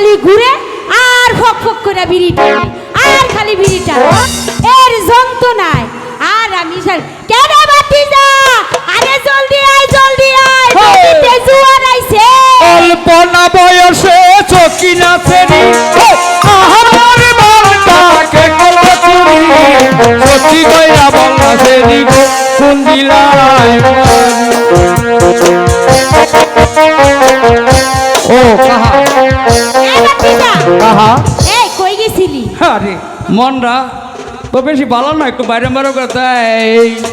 খালি ঘুরে আর ফক ফক করে বিড়ি টানে আর খালি বিড়ি টানে এর যন্ত্রণায় আর আমি কেন ভাতিজা আরে জলদি আয় নদীতে জোয়ার আইছে অল্প না বয়সে চকি নাচেনি আমার মনটাকে কল চুরি সত্যি কইরা বলছেনি গো কোন দিলাই ও কাহা এই ভাতিজা কাহা এই কই গেছিলি আরে মনরা তো বেশি ভালো না একটু বাইরে বাইরে করতে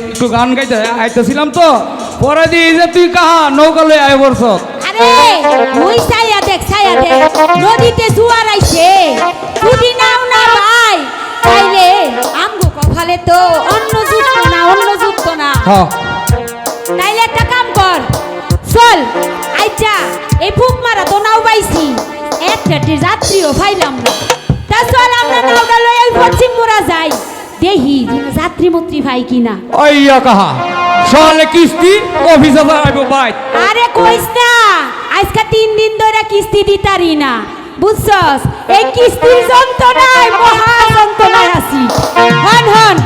একটু গান গাইতে আইতেছিলাম তো পরে দিয়ে যে তুই কাহা নৌকা লই আয় বলছ আরে মুই ছায়া দেখ নদীতে জোয়ার আইছে যদি নাও না ভাই তাইলে আমগো কপালে তো অন্য যুক্ত না হ্যাঁ তাইলে একটা কাম কর চল আচ্ছা এই ফুক মারা তো নাও পাইছি একটা যাত্রীও পাইলাম না তা চল আমরা নাওটা লই ওই পশ্চিম মোড়া যাই দেখি যাত্রী মন্ত্রী ভাই কিনা ওইয়া কাহা সকালে কিস্তি অফিসে যাইব বাইক আরে কইস না আজকে 3 দিন ধরে কিস্তি দিতারি না বুঝছস এই কিস্তির যন্ত্রণায় মহা যন্ত্রণায় আছি হন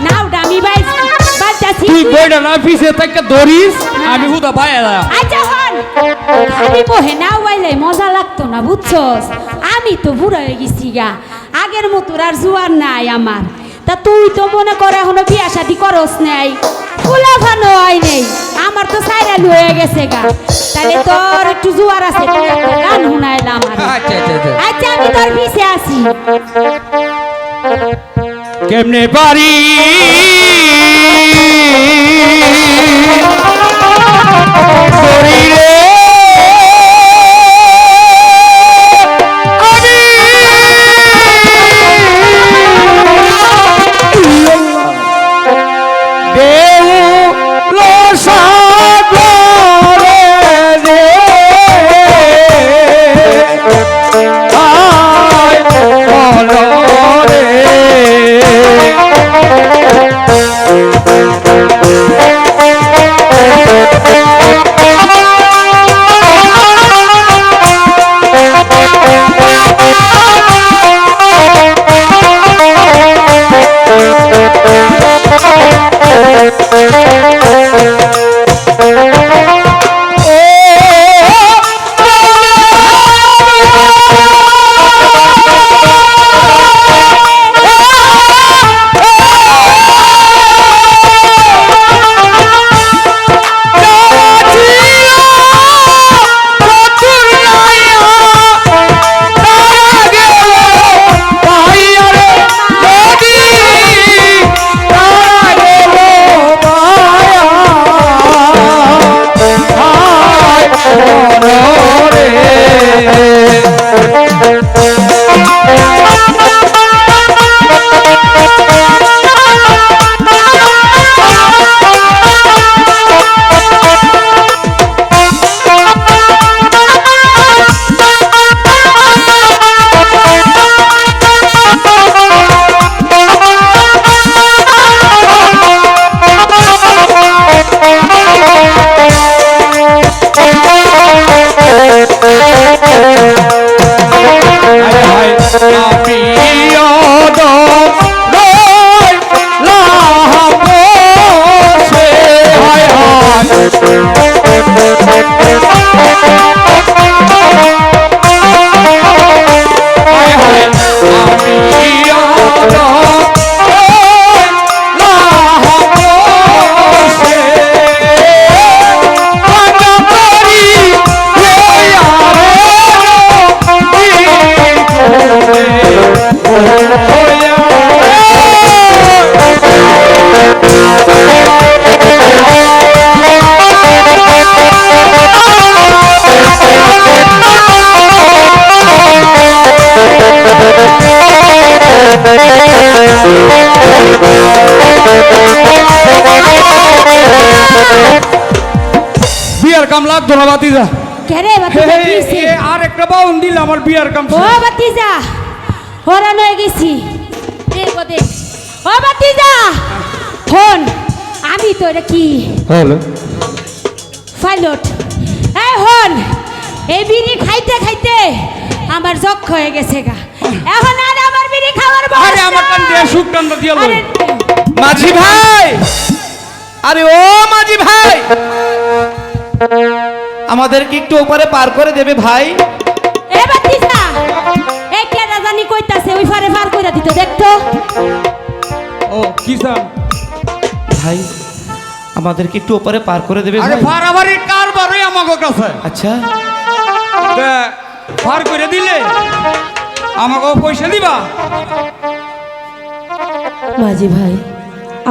নাওটা আমি বাইতাছি তুই বইটা না পিছে থেকে ধরিস আমি হুদা বাইরা আচ্ছা হন খালি মোহে নাও বাইলে মজা লাগতো না বুঝছস আমি তো বুড়া হয়ে গেছি গা আগের মতো আর জোয়ার নাই আমার তা তুই তো মনে করে এখনো বিয়া শাদি করস নাই ফুলা ফানো হয় নেই আমার তো সাইরাল হয়ে গেছে গা তাহলে তোর একটু জোয়ার আছে তুই একটা গান শুনাইলাম আমার আচ্ছা আমি তোর পিছে আছি কেমনে পারি শরীরে বিয়ার কাম লাগতো না বাতিজা কেরে ভাতিজা কিছে আর একটা বাউন দিল আমার বিয়ার কাম ও ভাতিজা হরান হয়ে গেছি দেখো দেখ ও ভাতিজা ফোন আমি তো এটা কি হ্যালো পাইলট এই হন এই বিড়ি খাইতে খাইতে আমার যক্ষ হয়ে গেছে গা এখন আর আমার বিড়ি খাওয়ার আরে বয়স আমার টান দিয়ে সুখ টানটা দিয়ে লই আরে, মাঝি ভাই, আরে ও মাঝি ভাই, আমাদেরকে একটু ওপারে পার করে দেবে ভাই? এ বাতিজা এই কেডা জানি কইতাছে ওই ফারে পার কইরা দিত দেখতো ও কিসান ভাই আমাদেরকে একটু ওপারে পার করে দেবে আরে ভাই? ফারাবাড়ির কারবারই আমাকে কাছে আচ্ছা তা ফার করে দিলে আমাকে পয়সা দিবা মাঝি ভাই,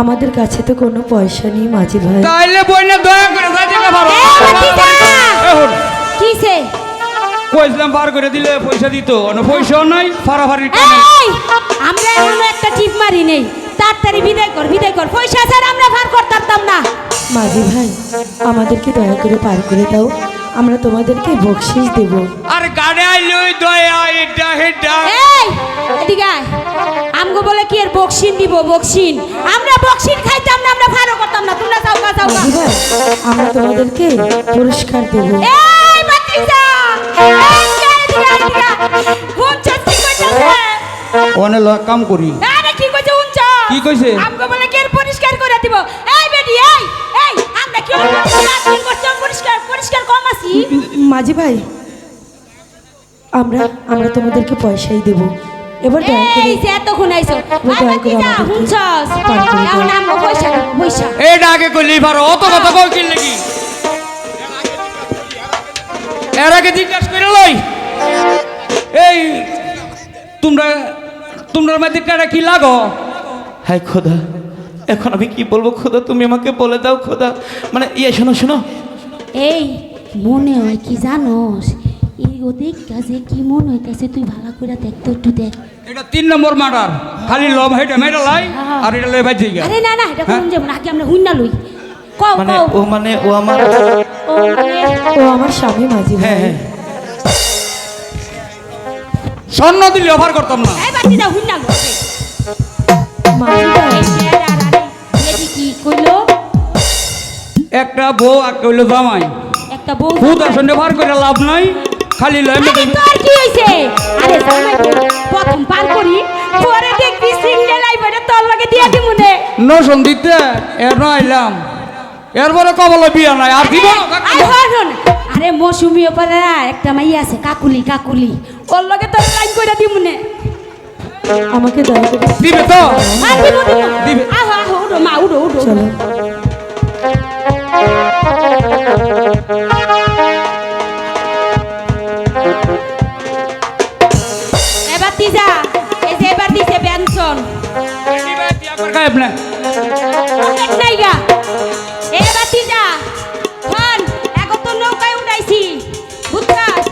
আমাদের কাছে তো কোনো পয়সা নেই মাঝি ভাই। তাইলে বইনা দয়া করে যাইতে পারো এ বাতিজা কিসে কইছিলাম ফার করে দিলে পয়সা দিত না পয়সাও নাই ফারাবাড়ির কানে এই আমরা এখনো একটা টিপ মারি নেই তাড়াতাড়ি বিদায় কর পয়সা ছাড়া আমরা পার করতাম না মাঝি ভাই, আমাদেরকে দয়া করে পার করে দাও, আমরা তোমাদেরকে বকশিস দেব। আর গাড়ি আইলে ওই দয়া এটা হেটা এই এদিকে আয়। আমগো বলে কি এর বকশিন দিব বকশিন আমরা বকশিন খাইতাম না আমরা ফারো করতাম না তোমরা যাও যাও মাঝি ভাই, আমরা তোমাদেরকে পুরস্কার দেব। এই বাতিজা এই এদিকে হুনছস কি কইতাছে অনে কাম করি আরে কি কইছে হুনছ কি কইছে? আমগো বলে কি এর পরিষ্কার করে দিব এই বেটি এই আমরা কি পরিষ্কার কম আছি মাঝি ভাই, আমরা আমরা তোমাদেরকে পয়সাই দেব। এবার দয়া করে এই যে এতক্ষণ আইছো দয়া করে বাতিজা আমাদেরকে হুনছস পার করে দাও। এখন আমগো পয়সা এইটা আগে কইলেই পারো অত কথা কই কি লাগি এর আগে জিজ্ঞাসা করে লই এই তোমরা তোমরা মধ্যে কারা কি লাগো হাই খোদা, এখন আমি কি বলবো খোদা, তুমি আমাকে বলে দাও খোদা। মানে ইয়ে শোনো শোনো, এই মনে হয় কি জানোস এই ওদিক কাছে কি মনে হইতাছে তুই ভালো করে দেখ তো একটু দেখ এটা 3 নম্বর মার্ডার খালি লব হেটা মেরা লাই আর এটা লই বাজি গা আরে না না এটা কোন যেমন আগে আমরা হুইনা লই কও মানে কও ও মানে ও আমার, ও মানে ও আমার স্বামী মাঝি হ্যাঁ ভাই। হ্যাঁ স্বর্ণ দিলে অফার করতাম না এই বাতি না হুইনা লই মাঝি ভাই, এটি কি কইলো একটা বউ আর কইলো জামাই একটা বউ খুদ আসনে ভার করে লাভ নাই খালি লয় আরে মেতে তোর কি হইছে আরে জামাই তো প্রথম পার করি পরে দেখবি সিঙ্গেল আইবড়ে তোর লগে দিয়া দিমুনে নশন দিতে এর আইলাম এরপরে কবলে বিয়া নাই আর দিব না আই হন আরে মৌসুমি ওপরে একটা মাইয়া আছে কাকুলি ওর লগে তোর লাইন কইরা দিমুনে আমাকে দয়া করে দিবে তো আর দিব দিবে। আহো উড়ো মা উড়ো চলো। এবার তিজা এই যে এবার দিছে পেনশন গায়েব না পকেট নাই গা এবার তিজা ফোন এখন তো নৌকায় উঠাইছি বুঝছাস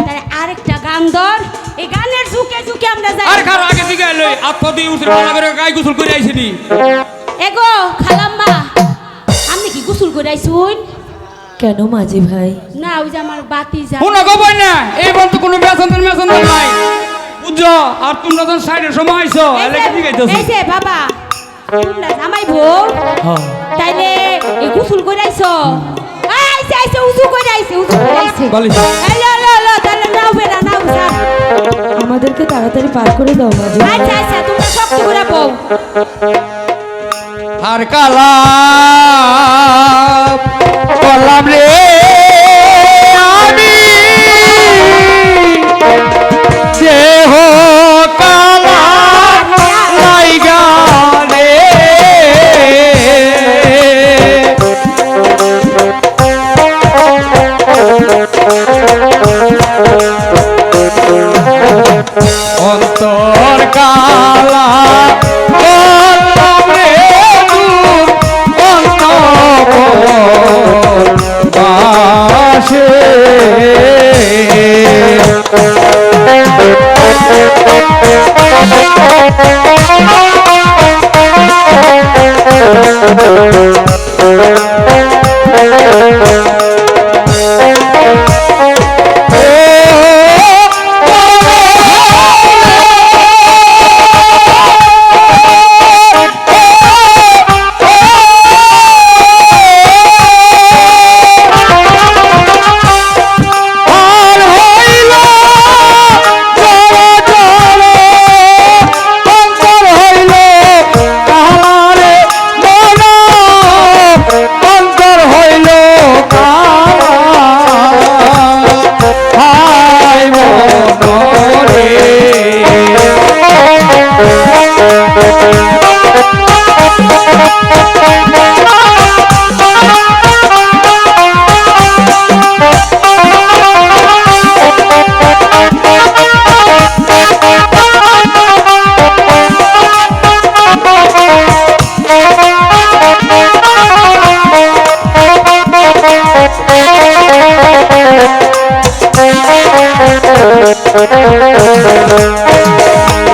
তাহলে আরেকটা গান ধর এই গানের ঝুঁকে আমরা যাই আর কার আগে দিকে লই আত্মা দিয়ে উঠে ভালো করে গায়ে গোসল করে আইছিনি এগো খালাম্মা আপনি কি গোসল করে আইছুন কেন মাঝি ভাই? না ওই যে আমার বাতি যা শুনো গো বই না এই বলতো কোনো মেশন নাই বুঝছো আর তোমরা যখন সাইডের সময় আইছো এলাকা দিকে এই যাচ্ছি যে বাবা তোমরা জামাই বউ হ্যাঁ তাইলে এই গোসল করে আইছো আইছে উজু করে আইছে বলিস। লো তাহলে নাও বেড়া নাও স্যার আমাদেরকে তাড়াতাড়ি পার করে দাও মাঝি ভাই। আচ্ছা তোমরা শক্ত করে বউ আর কালা কলাম রে আমি দেহ কালা লাইগা রে অন্তর কালা কলাম রে দূর অন্তর বাসে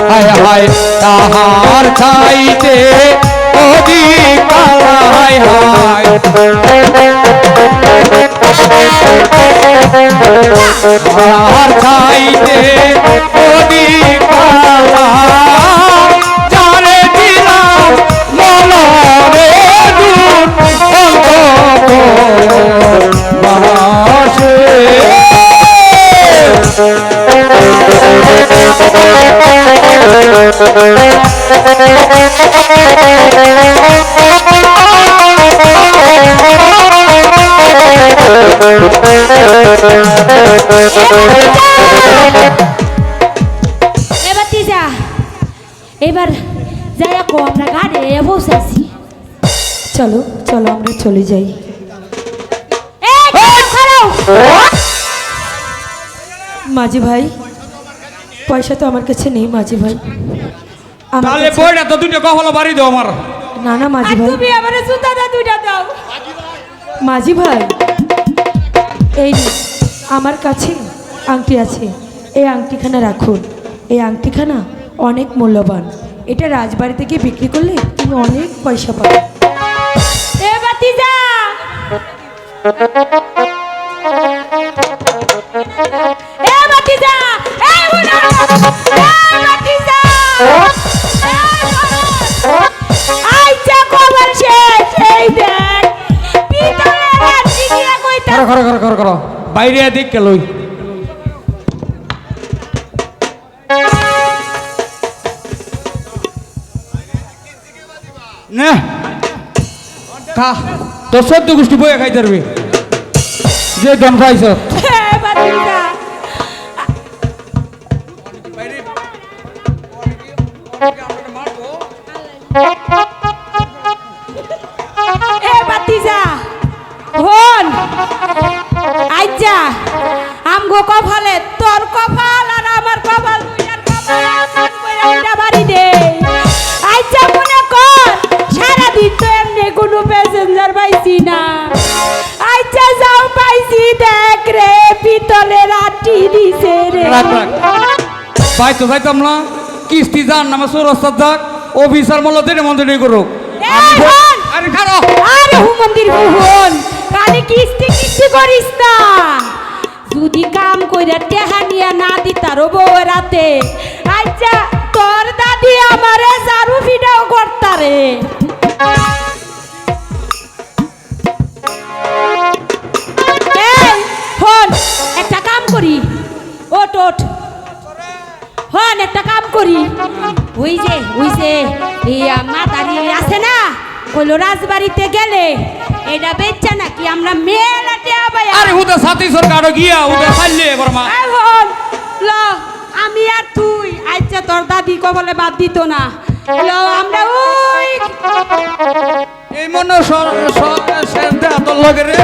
হায় হায় তাহার চাইতে অধিক হায় হায় তাহার চাইতে অধিক জানে দিলাম মনরে বাসে এবার তিজা এবার যাই কো আমরা গাড়ি পৌঁছাইছি চলো চলো আমরা চলে যাই। এই খারাও মাঝি ভাই পয়সা তো আমার কাছে নেই মাঝি ভাই। আমার তাহলে কাছে- বইটা তো দুটো কখনো বাড়ি দাও আমার। না না মাঝি আর ভাই, তুমি আমারে জুতা দা দুইটা দাও মাঝি ভাই এই নিন, আমার কাছে আংটি আছে, এই আংটিখানা রাখুন। এই আংটিখানা অনেক মূল্যবান, এটা রাজবাড়িতে গিয়ে বিক্রি করলে তুমি অনেক পয়সা পাবে। এ বাতিজা এ বাতিজা এই উনা এ বাতিজা আইজা খবর শেষ এই দেখ পিতলে রাতি দিয়া কইতা করো বাইরে দেখ কে লই না খা তোর সদ্য গোষ্ঠী বইয়া খাইতে পারবি যে দন খাইছ এ বাতিজা এ বাতিজা হন আইজা আমগো কপালে তোর কপাল আর আমার কপাল দুইটার কপাল আসান কইরা উইরা বাড়ি দে আইজা মনে কর সারা দিন তো এমনি কোনো প্যাসেঞ্জার পাইছি না আইজা যাও পাইছি দেখ রে পিতলের আটি দিছে রে রাখ ভাই তো যাইতাম না কিস্তি যান নামে সৌরস্তাদ যাক অফিসার মূল্য দেড় মন্দির করুক এই হন আরে খারো আরে হুমন্দির হুন কালি কিস্তি কিস্তি করিস না যদি কাম কইরা টেহা নিয়া না দিতারো বউ রাতে আচ্ছা তোর দাদি আমারে জারু ফিডাও করতারে এই হন একটা কাম করি ওট ওট হন একটা কাম করি ওই যে এই মাতারি আছে না কইলো রাজবাড়িতে গেলে এটা বেচ্চা নাকি আমরা মেলাতে আবাই আরে হুদা সাথী সরকার গিয়া হুদা খাইলে বর্মা হন ল আমি আর তুই আচ্ছা তোর দাদি কবলে বাদ দিত না ল আমরা ওই এই মনে শেষ দেয়া তোর লগে রে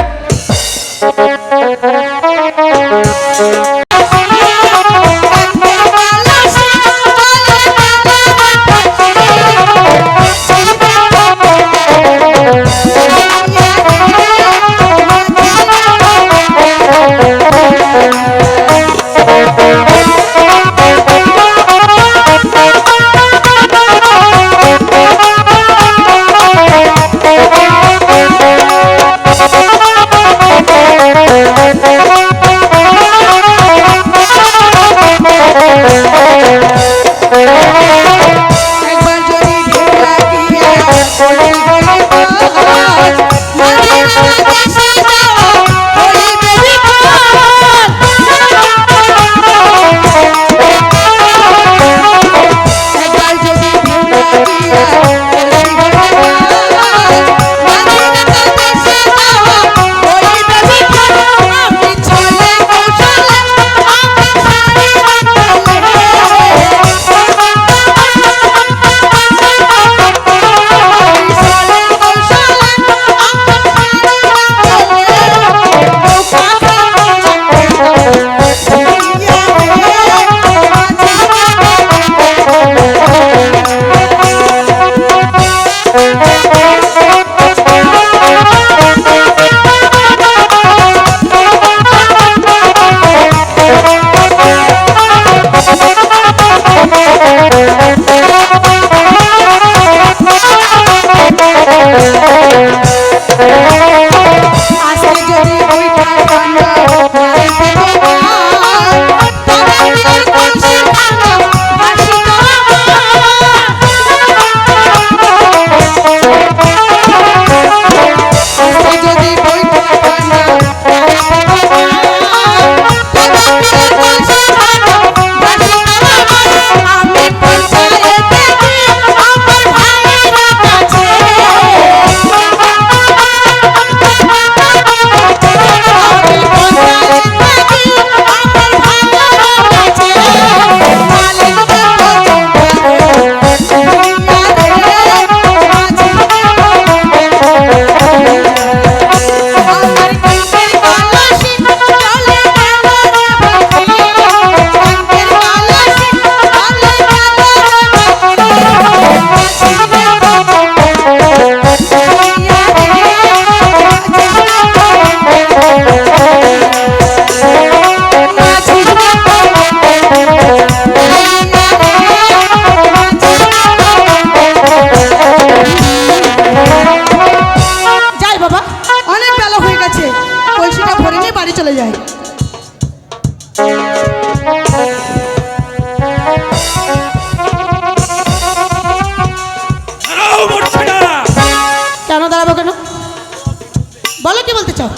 শুনতে চাও?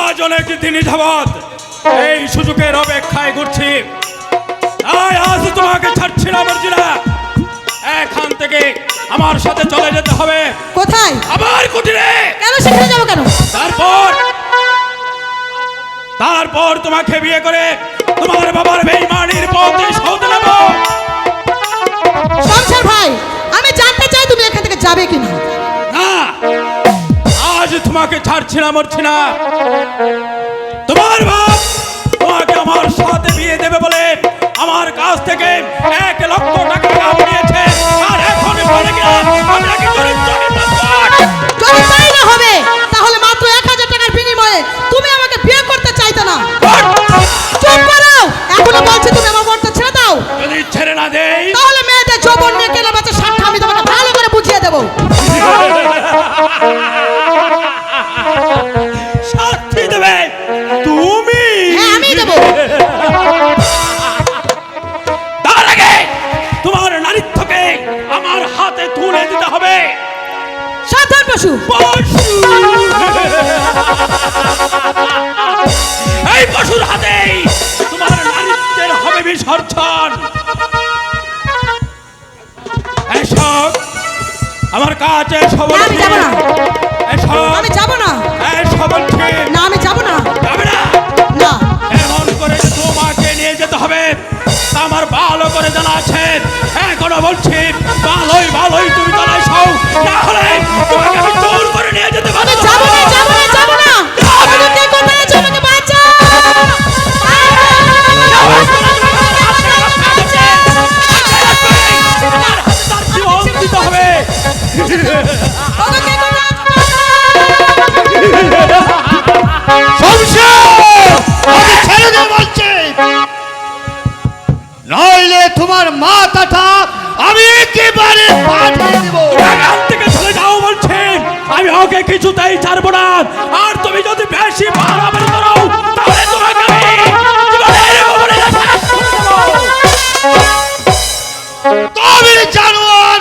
আজ অনেক দিন যাবৎ এই সুযোগের অপেক্ষায় ঘুরছি। আজ তোমাকে ছাড়ছি না মর্জিনা। এখান থেকে আমার সাথে চলে যেতে হবে। কোথায়? আমার কুটিরে। কেন সেখানে যাবো কেন? তারপর তোমাকে বিয়ে করে তোমার বাবার বেঈমানির পথে সহতে নেব। সংসার ভাই, আমি জানতে চাই তুমি এখান থেকে যাবে কিনা। না, আজ তোমাকে ছাড়ছি না মর্জিনা। তোমার বাপ তোমাকে আমার সাথে বিয়ে দেবে বলে আমার কাছ থেকে 1 লক্ষ টাকা দাম নিয়েছে। আর এখন বলে গেলাম আমি নাকি জরিপ যদি তাই না হবে তাহলে মাত্র 1000 টাকার বিনিময়ে তুমি আমাকে বিয়ে করতে চাইতে না। চুপ করো, এখনো বলছি তুমি আমার বোনটা ছেড়ে দাও। যদি ছেড়ে না দেই তাহলে মেয়েদের যৌবন নিয়ে কেনা বেচা সাক্ষা আমি তোমাকে ভালো করে বুঝিয়ে দেবো। সাক্ষী দেবে তুমি? হ্যাঁ, আমি দেবো। তার আগে তোমার নারীত্বকে আমার হাতে তুলে দিতে হবে। সাধারণ পশু। পশু। এই পশুর হাতেই তোমার নারীত্বের হবে বিসর্জন। এসব আমার কাছে সব না, আমি যাবো না। এসব আমি যাবো না। এসব না, আমি যাবো না। যাবে না। না। এমন করে যে তোমাকে নিয়ে যেতে হবে তা আমার ভালো করে জানা আছে। এখনো বলছি ভালোই তুমি তলায় সও, না হলে তোমাকে আমি জোর করে নিয়ে যেতে পারবো। আমি যাবো না, যাবো না, যাবো না। আমাকে কে কোথায় আছে? আমাকে বাঁচাও। আমার হাতে তার জীবন দিতে হবে। আমাকে কে কোথায় আছে? আমি ছেড়ে দে বলছি, নইলে তোমার মাথাটা আমি একেবারে পাঠিয়ে দেব। এখান থেকে চলে যাও বলছি। আমি ওকে কিছুতেই ছাড়বো না। আর তুমি যদি বেশি বাড়াবাড়ি করো তাহলে তোমাকে আমি জীবনের ভ্রমণে শেষ করে দেবো। তবে জানোয়ার,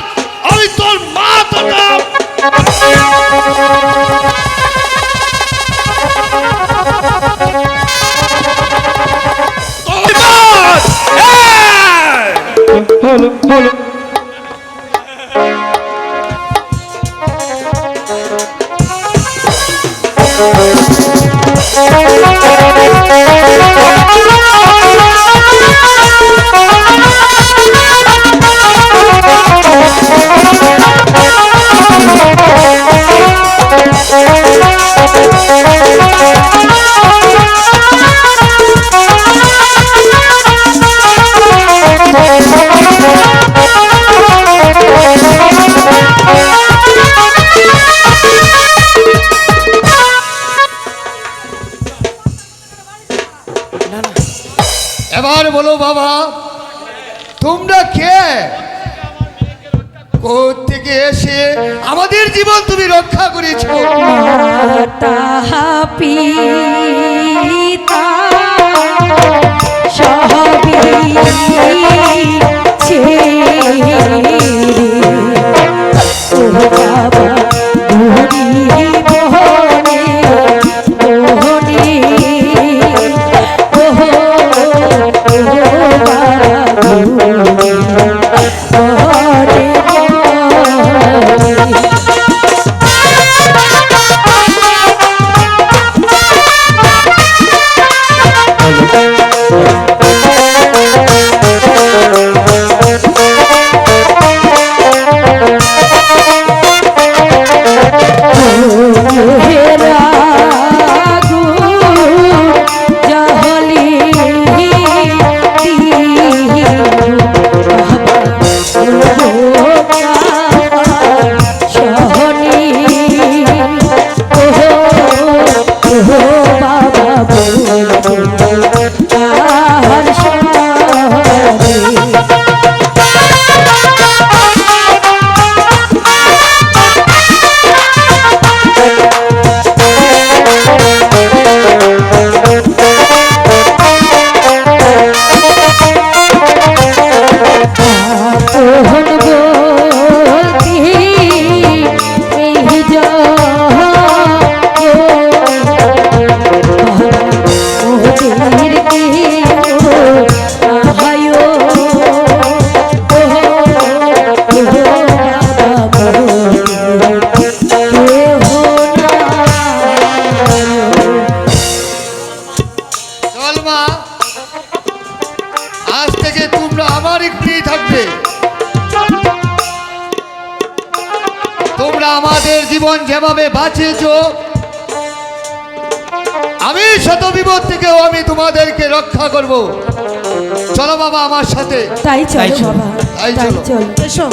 আমি তোর মাথাটা হলো হলো এবার বলো বাবা, তোমরা কে? কোথা থেকে এসে আমাদের জীবন তুমি রক্ষা করেছো? মাতা পিতা সবই ছেড়ে ও বাবা ঘুরি বহনে বহনে জীবন যেভাবে বাঁচিয়েছ, আমি শত বিপদ থেকেও আমি তোমাদেরকে রক্ষা করব। চলো বাবা আমার সাথে। তাই তাই চলো চলো। বাবা, তাই তাই চলো। চলো। এসো